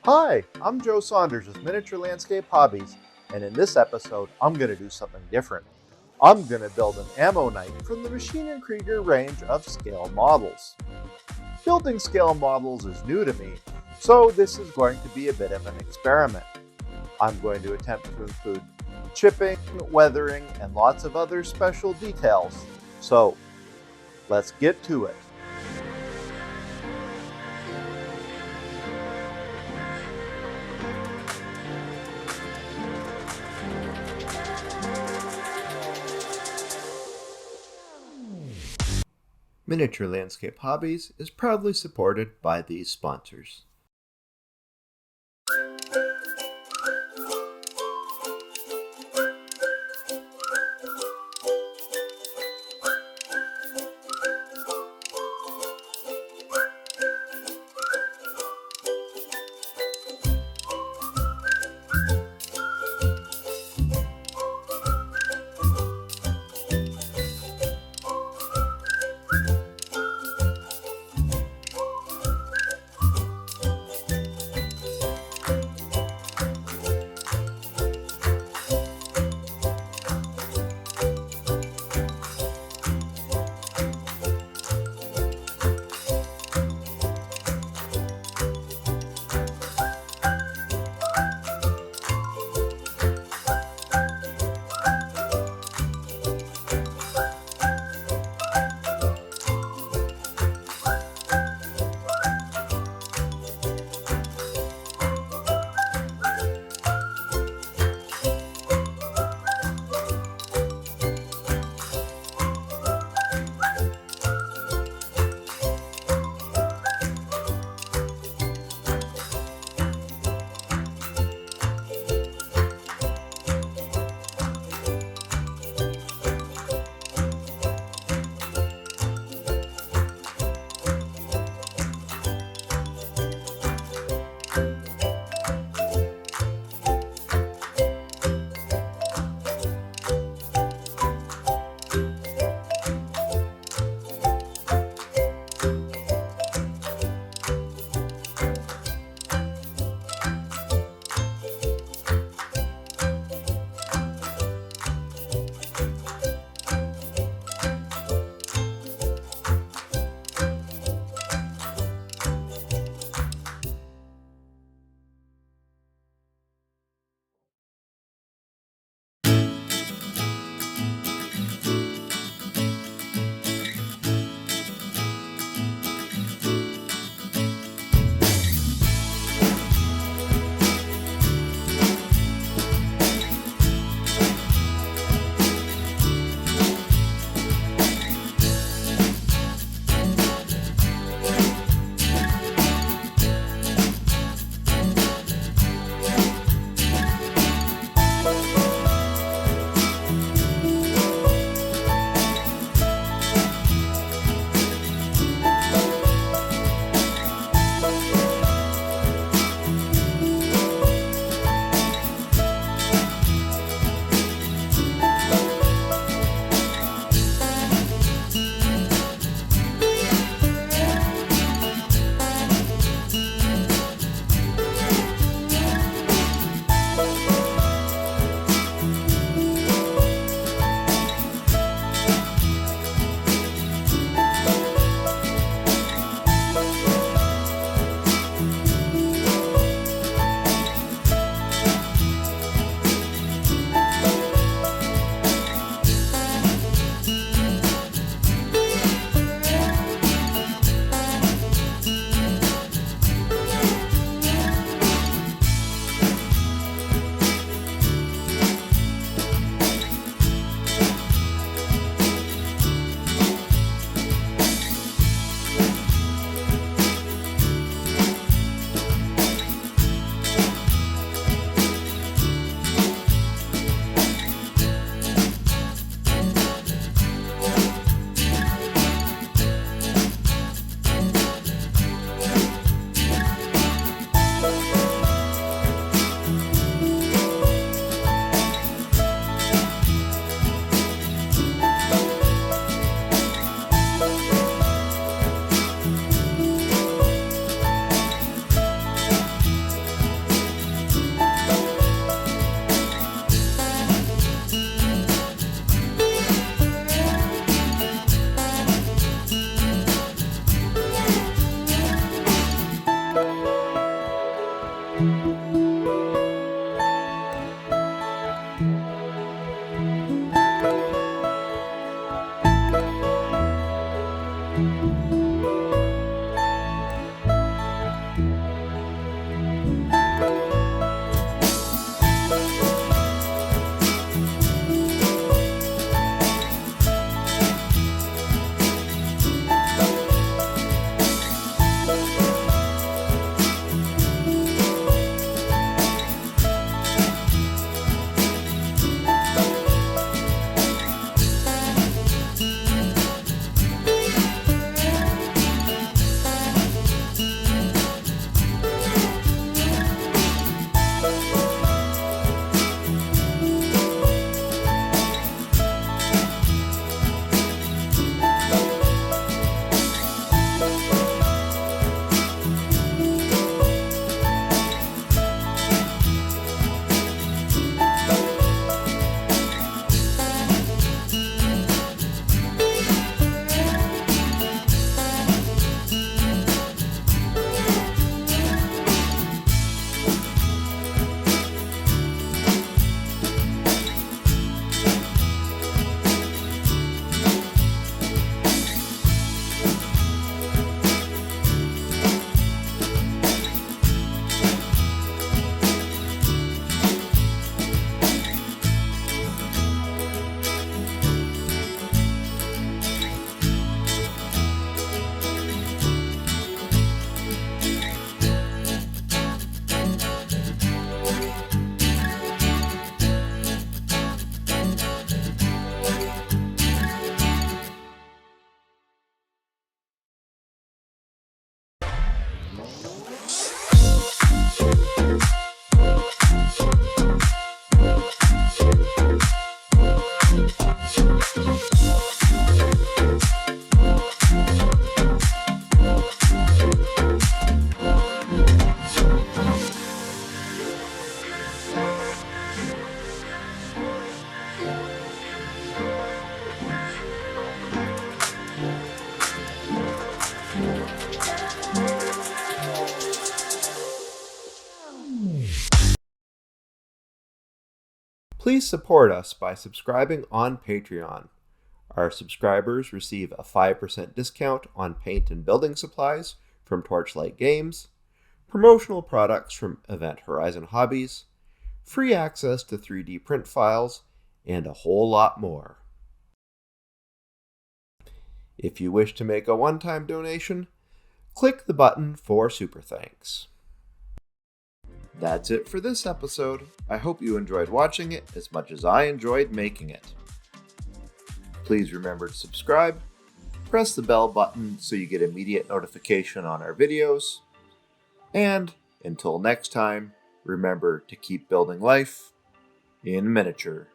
Hi, I'm Joe Saunders with Miniature Landscape Hobbies, and in this episode, I'm going to do something different. I'm going to build an ammo knight from the Maschinen Krieger range of scale models. Building scale models is new to me, so this is going to be a bit of an experiment. I'm going to attempt to include chipping, weathering, and lots of other special details. So, let's get to it. Miniature Landscape Hobbies is proudly supported by these sponsors. Please support us by subscribing on Patreon. Our subscribers receive a 5% discount on paint and building supplies from Torchlight Games, promotional products from Event Horizon Hobbies, free access to 3D print files, and a whole lot more. If you wish to make a one-time donation, click the button for Super Thanks. That's it for this episode. I hope you enjoyed watching it as much as I enjoyed making it. Please remember to subscribe, press the bell button so you get immediate notification on our videos, and until next time, remember to keep building life in miniature.